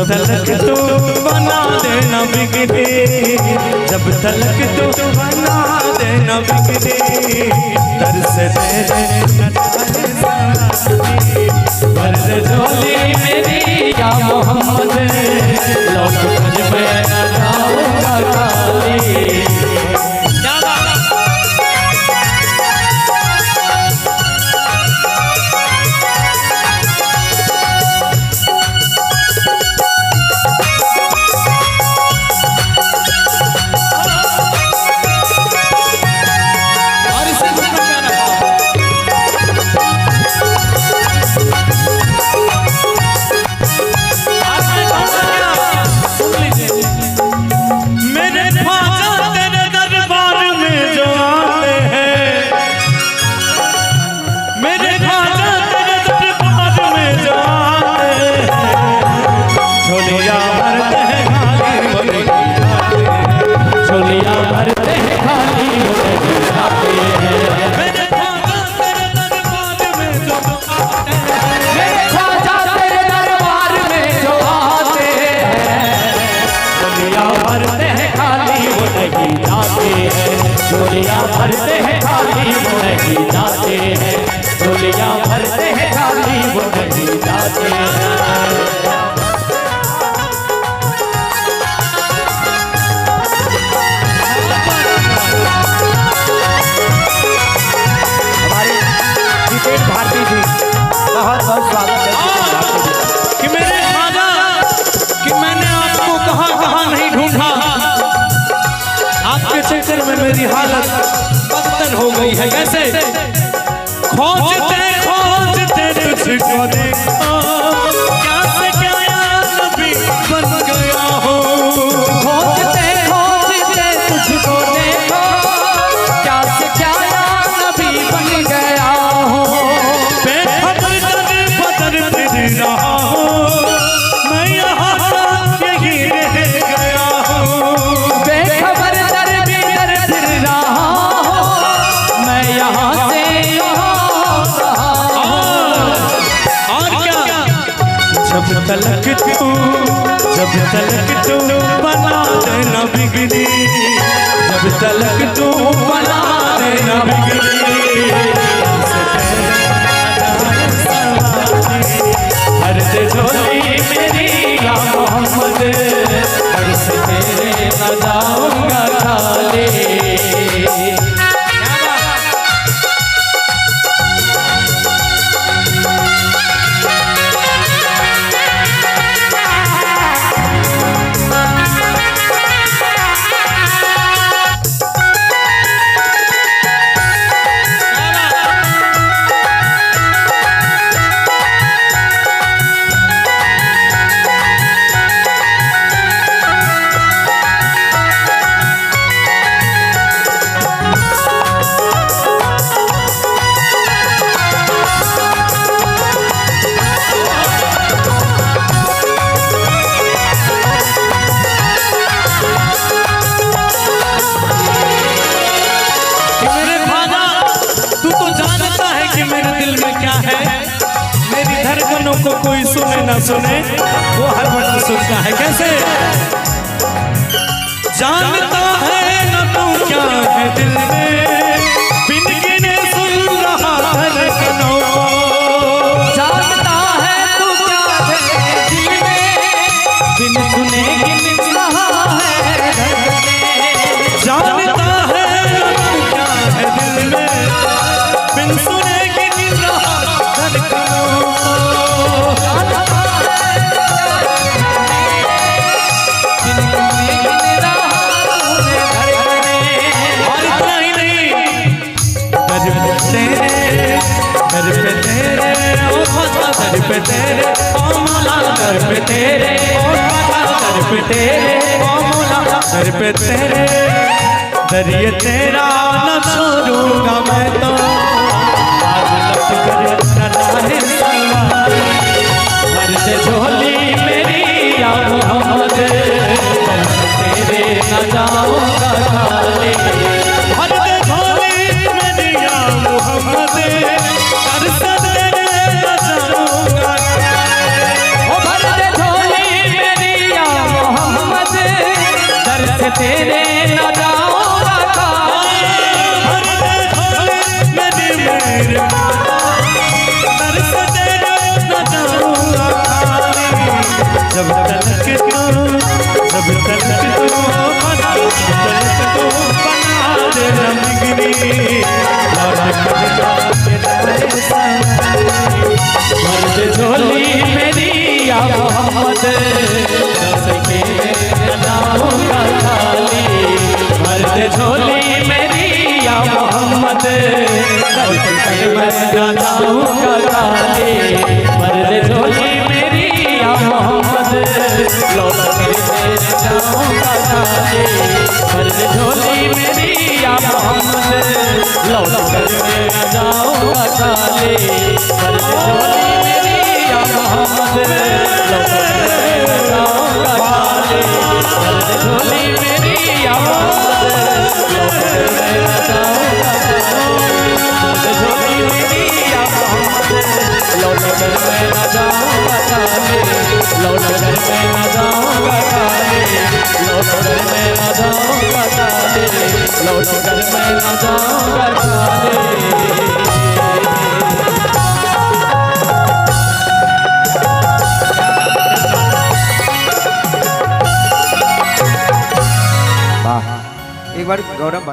तलक तू बना देना बिगड़े, जब तलक तू बना देना बिगड़े, तरस तेरे भर दे झोली मेरी या मोहम्मद, लौट मुझ में न जाऊंगा खाली। झोलियाँ भरते हैं खाली वो नहीं जाते हैं, झोलियाँ भरते हैं खाली वो नहीं जाते हैं। हमारी जितेश भारती जी बहुत बहुत स्वागत है कि मेरे खाजा कि मैंने आपको कहाँ कहाँ नहीं ढूंढा, आपके चक्कर में मेरी हालत बदतर हो गई है। कैसे खोजते खोजते तुझको देखा, क्या से क्या नबी बन गया हो, खोजते खोजते तुझको देखा, क्या से क्या नबी बन गया हो, बेखबर दर बदर फिर रहा हो, मैं यहाँ यही रह गया हूँ, बेखबर जब तलक तू बना देना बिगड़ी, जब तलक तू बना देना बिगड़ी, हर से झोली मेरी या मोहम्मद, हर से तेरे न जाऊंगा खाली। को कोई सुने ना सुने वो हर वक्त सुनता है। कैसे जानता है ना तू क्या है दिल में, बिन गिने सुन रहा है कनों, जानता है तू क्या है दिल में, बिन सुने गिन रहा है, जानता है ना तू क्या है दिल में, बिन सुने गिन रहा है कनों, दर पे तेरे ओ मौला, दर पे तेरे ओ मौला, दर पे तेरे ओ मौला, दर पे तेरे, दरिए तेरा न छोड़ूंगा मैं तो, आज लप कर राहे सवारी, हर से झोली मेरी या मोहम्मद, दर पे तेरे न जाऊंगा खाली, हर से झोली मेरी या मोहम्मद, दर से तेरे न जाऊंगा, ओ भर दे झोली मेरी तेरे न जाऊंगा खाली, भर दे झोली मेरी मेरे दर पे तेरे न जाऊंगा खाली। जब तलक तू बना दे रंगनी, भर दे झोली मेरी या मोहम्मद, के जाऊंगा खाली। भर दे झोली मेरी या मोहम्मद, मैं जाऊंगा खाली। भर दे झोली मेरी या मोहम्मद, लौट कर मैं जाऊंगा खाली। भर दे झोली मेरी या मोहम्मद, लौट कर मैं जाऊंगा खाली। भर दे झोली मेरी या मोहम्मद, लौट कर मैं जाऊंगा खाली। भर दे झोली मेरी या मोहम्मद, लौट कर मैं जाऊंगा खाली। भर दे झोली मेरी या मोहम्मद, लौट कर मैं जाऊंगा खाली। लौट कर मैं जाऊंगा खाली। लौट कर मैं जाऊंगा खाली। लौट कर मैं जाऊंगा खाली। एक बार गौरव